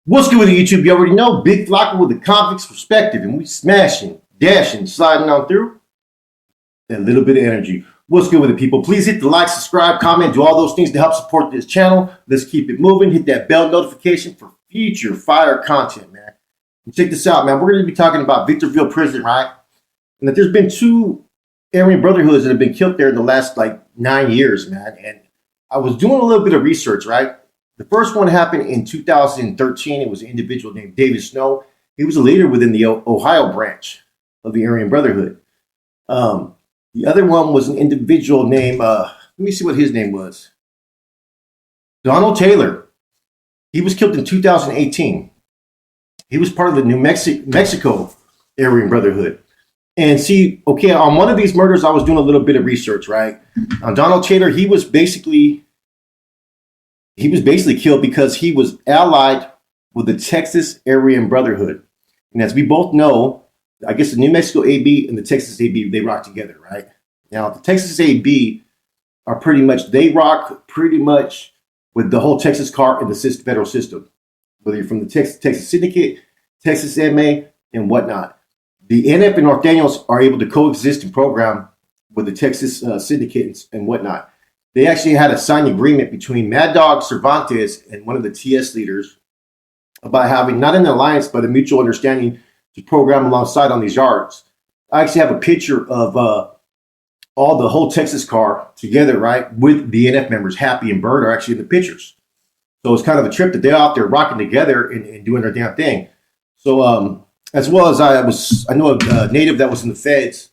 What's good with the YouTube? You already know, Big Flocka with the convict's perspective, and we smashing, dashing, sliding on through that little bit of energy. What's good with the people? Please hit the like, subscribe, comment, do all those things to help support this channel. Let's keep it moving. Hit that bell notification for future fire content, man. And check this out, man. We're going to be talking about Victorville prison, right? And that there's been two Aryan Brotherhoods that have been killed there in the last 9 years, man. And I was doing a little bit of research, right? The first one happened in 2013. It was an individual named David Snow. He was a leader within the Ohio branch of the Aryan Brotherhood. The other one was an individual named, let me see what his name was. Donald Taylor. He was killed in 2018. He was part of the New Mexico Aryan Brotherhood. And see, okay, on one of these murders, I was doing a little bit of research, right? On Donald Taylor, he was basically killed because he was allied with the Texas Aryan Brotherhood. And as we both know, I guess the New Mexico AB and the Texas AB, they rock together, right? Now, the Texas AB they rock pretty much with the whole Texas car and the federal system, whether you're from the Texas Syndicate, Texas MA, and whatnot. The NF and North Daniels are able to coexist and program with the Texas Syndicate and whatnot. They actually had a signed agreement between Mad Dog Cervantes and one of the TS leaders about having not an alliance, but a mutual understanding to program alongside on these yards. I actually have a picture of all the whole Texas car together, right, with the NF members. Happy and Bird are actually in the pictures. So it's kind of a trip that they're out there rocking together and doing their damn thing. So as well as I know a native that was in the feds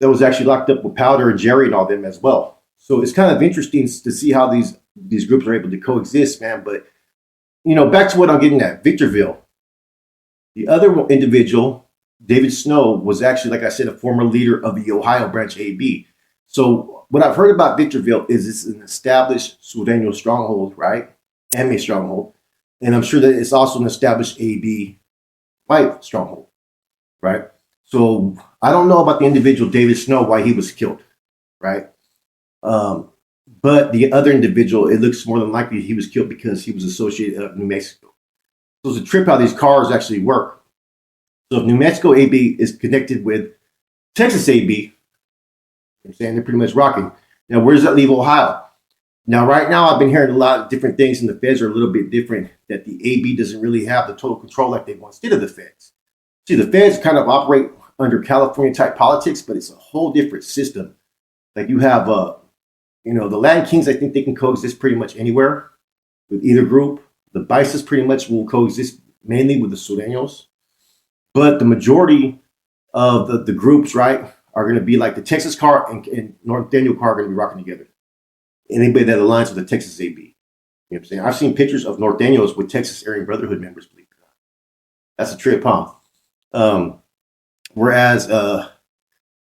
that was actually locked up with Powder and Jerry and all them as well. So it's kind of interesting to see how these groups are able to coexist, man. But, back to what I'm getting at, Victorville. The other individual, David Snow, was actually, like I said, a former leader of the Ohio branch AB. So what I've heard about Victorville is it's an established Sureño stronghold, right? MA stronghold. And I'm sure that it's also an established AB white stronghold, right? So I don't know about the individual David Snow, why he was killed, right? But the other individual, it looks more than likely he was killed because he was associated with New Mexico. So it's a trip how these cars actually work. So if New Mexico AB is connected with Texas AB, I'm saying they're pretty much rocking. Now, where does that leave Ohio? Now, right now, I've been hearing a lot of different things, and the feds are a little bit different, that the AB doesn't really have the total control like they once did of the feds. See, the feds kind of operate under California-type politics, but it's a whole different system. Like you have, the Land Kings, I think they can coexist pretty much anywhere with either group. The Bisons pretty much will coexist mainly with the Sureños. But the majority of the groups, right, are going to be like the Texas car and North Daniel car are going to be rocking together. Anybody that aligns with the Texas AB. You know what I'm saying? I've seen pictures of North Daniels with Texas Aryan Brotherhood members, believe it or not. That's a trip, huh? Whereas the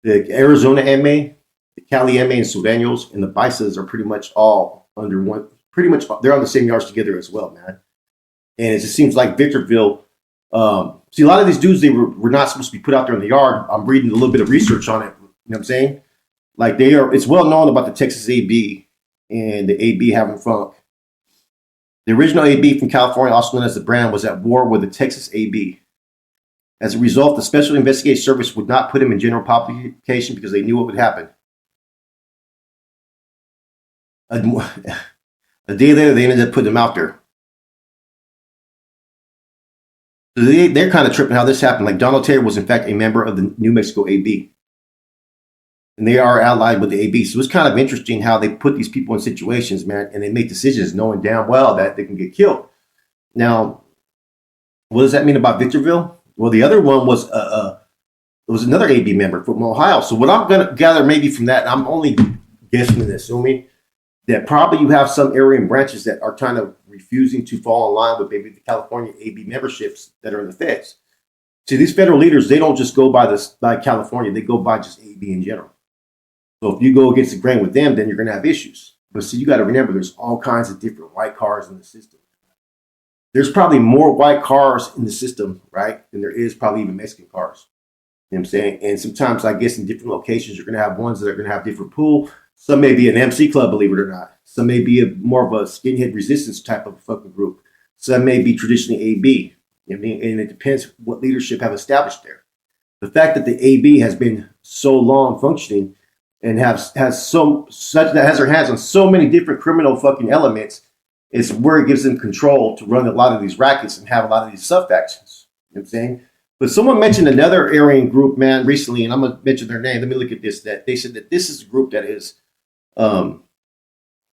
Arizona MA, the Cali MA and Sureños and the Bisons are pretty much all under one. Pretty much they're on the same yards together as well, man. And it just seems like Victorville. See, a lot of these dudes, they were not supposed to be put out there in the yard. I'm reading a little bit of research on it. You know what I'm saying? Like it's well known about the Texas AB and the AB having funk. The original AB from California, also known as the Brand, was at war with the Texas AB. As a result, the Special Investigative Service would not put him in general publication because they knew what would happen. A day later, they ended up putting him out there. So they're kind of tripping how this happened. Like Donald Taylor was, in fact, a member of the New Mexico AB. And they are allied with the AB. So it's kind of interesting how they put these people in situations, man, and they make decisions knowing damn well that they can get killed. Now, what does that mean about Victorville? Well, the other one was another AB member from Ohio. So what I'm going to gather maybe from that, and I'm only guessing and assuming, that probably you have some Aryan branches that are kind of refusing to fall in line with maybe the California AB memberships that are in the feds. See, these federal leaders, they don't just go by California, they go by just AB in general. So if you go against the grain with them, then you're going to have issues. But see, you got to remember, there's all kinds of different white cars in the system. There's probably more white cars in the system, right, than there is probably even Mexican cars. You know what I'm saying? And sometimes, I guess, in different locations, you're going to have ones that are going to have different pool. Some may be an MC club, believe it or not. Some may be more of a skinhead resistance type of fucking group. Some may be traditionally AB. I mean, and it depends what leadership have established there. The fact that the AB has been so long functioning and has their hands on so many different criminal fucking elements is where it gives them control to run a lot of these rackets and have a lot of these sub factions. You know what I'm saying? But someone mentioned another Aryan group, man, recently, and I'm gonna mention their name. Let me look at this. That they said that this is a group that is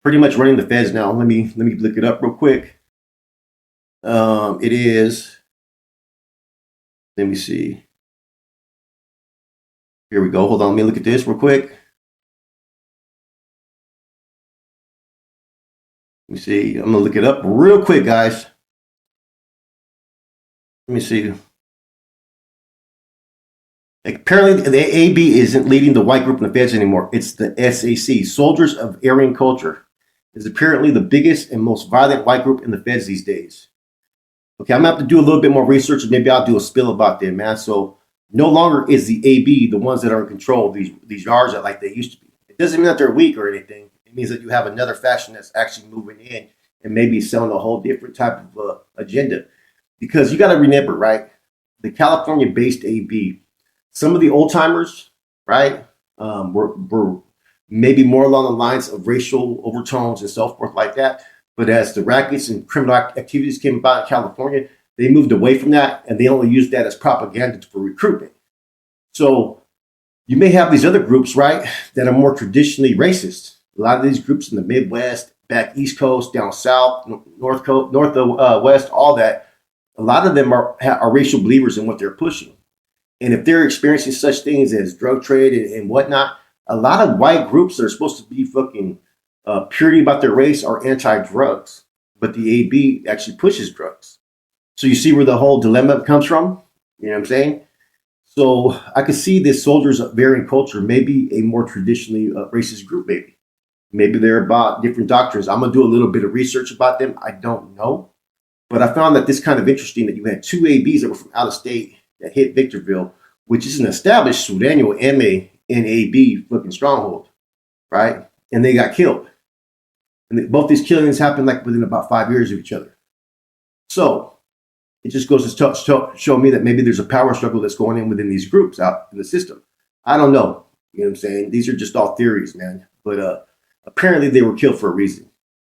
pretty much running the feds now. Let me look it up real quick. It is. Let me see. Here we go. Hold on. Let me look at this real quick. Let me see. I'm gonna look it up real quick, guys. Let me see. Apparently, the AB isn't leading the white group in the feds anymore. It's the S.A.C, Soldiers of Aryan Culture. Is apparently the biggest and most violent white group in the feds these days. Okay, I'm gonna have to do a little bit more research, and maybe I'll do a spill about them, man. So no longer is the AB the ones that are in control of these yards that like they used to be. It doesn't mean that they're weak or anything. It means that you have another faction that's actually moving in and maybe selling a whole different type of agenda. Because you got to remember, right? The California-based AB, some of the old timers, right, were maybe more along the lines of racial overtones and so forth like that. But as the rackets and criminal activities came about in California, they moved away from that, and they only used that as propaganda for recruitment. So you may have these other groups, right, that are more traditionally racist. A lot of these groups in the Midwest, back East Coast, down South, North Coast, West, all that, a lot of them are racial believers in what they're pushing. And if they're experiencing such things as drug trade and whatnot, a lot of white groups that are supposed to be fucking purity about their race are anti-drugs. But the AB actually pushes drugs. So you see where the whole dilemma comes from? You know what I'm saying? So I could see this Soldiers of Aryan Culture, maybe a more traditionally racist group, maybe. Maybe they're about different doctrines. I'm going to do a little bit of research about them. I don't know. But I found that this kind of interesting that you had two ABs that were from out of state that hit Victorville, which is an established Sudanio MA and AB fucking stronghold, right? And they got killed. And both these killings happened like within about 5 years of each other. So it just goes to show me that maybe there's a power struggle that's going in within these groups out in the system. I don't know. You know what I'm saying? These are just all theories, man. But apparently they were killed for a reason.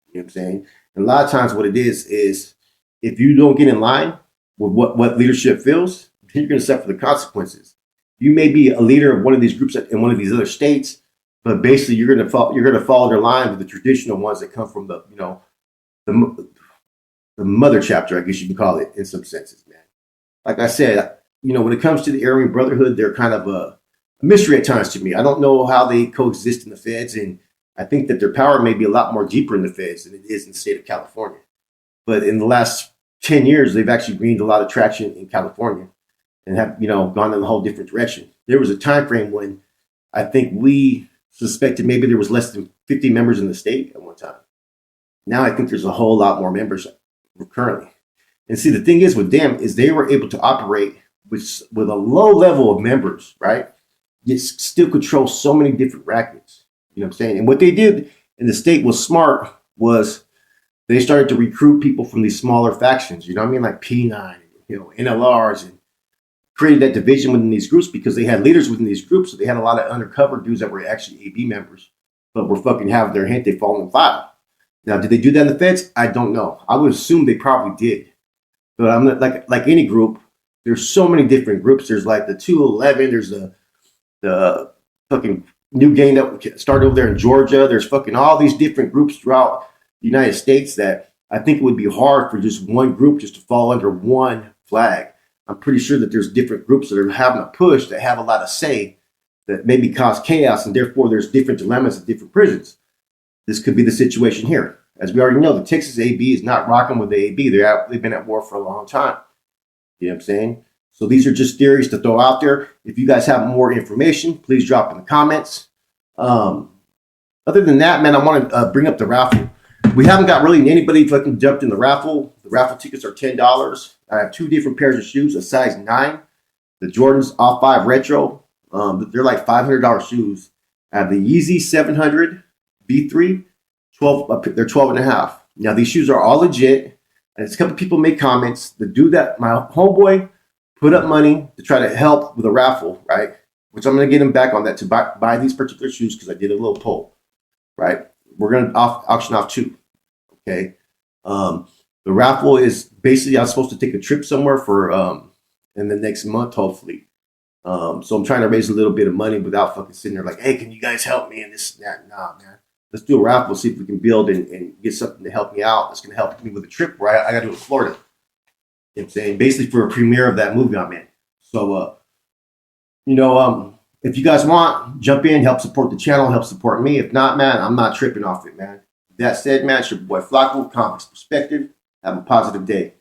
You know what I'm saying? And a lot of times what it is if you don't get in line with what leadership feels, then you're going to suffer the consequences. You may be a leader of one of these groups in one of these other states, but basically you're going to follow their line with the traditional ones that come from the mother chapter, I guess you can call it in some senses, man. Like I said, when it comes to the Aryan Brotherhood, they're kind of a mystery at times to me. I don't know how they coexist in the feds, and I think that their power may be a lot more deeper in the feds than it is in the state of California. But in the last 10 years, they've actually gained a lot of traction in California and have, gone in a whole different direction. There was a time frame when I think we suspected maybe there was less than 50 members in the state at one time. Now I think there's a whole lot more members currently. And see, the thing is with them is they were able to operate with a low level of members, right? Yet still control so many different rackets. You know what I'm saying? And what they did in the state was smart was they started to recruit people from these smaller factions, you know what I mean? Like P9, NLRs, and created that division within these groups because they had leaders within these groups. So they had a lot of undercover dudes that were actually AB members, but were fucking having their hint they fall in file. Now, did they do that in the feds? I don't know. I would assume they probably did. But I'm not, like any group, there's so many different groups. There's like the 211, there's the fucking new gang that started over there in Georgia. There's fucking all these different groups throughout the United States that I think it would be hard for just one group just to fall under one flag. I'm pretty sure that there's different groups that are having a push that have a lot of say that maybe cause chaos, and therefore there's different dilemmas at different prisons. This could be the situation here. As we already know, the Texas AB is not rocking with the AB. They've been at war for a long time. You know what I'm saying? So these are just theories to throw out there. If you guys have more information, please drop in the comments. Other than that, man, I want to bring up the raffle. We haven't got really anybody fucking jumped in the raffle. The raffle tickets are $10. I have 2 different pairs of shoes, a size 9. The Jordans Off 5 Retro. They're like $500 shoes. I have the Yeezy 700 V3. They're 12 and a half. Now, these shoes are all legit. And a couple people made comments. The dude that my homeboy put up money to try to help with a raffle, right? Which I'm going to get him back on that to buy these particular shoes because I did a little poll, right? We're going to auction off 2, okay? The raffle is basically I'm supposed to take a trip somewhere for in the next month, hopefully. So I'm trying to raise a little bit of money without fucking sitting there like, hey, can you guys help me? And this and that. Nah, man. Let's do a raffle, see if we can build and get something to help me out. That's going to help me with a trip where I got to go to Florida. You know what I'm saying? Basically for a premiere of that movie I'm in. So, if you guys want, jump in, help support the channel, help support me. If not, man, I'm not tripping off it, man. That said, man, it's your boy Flacco, Comics Perspective. Have a positive day.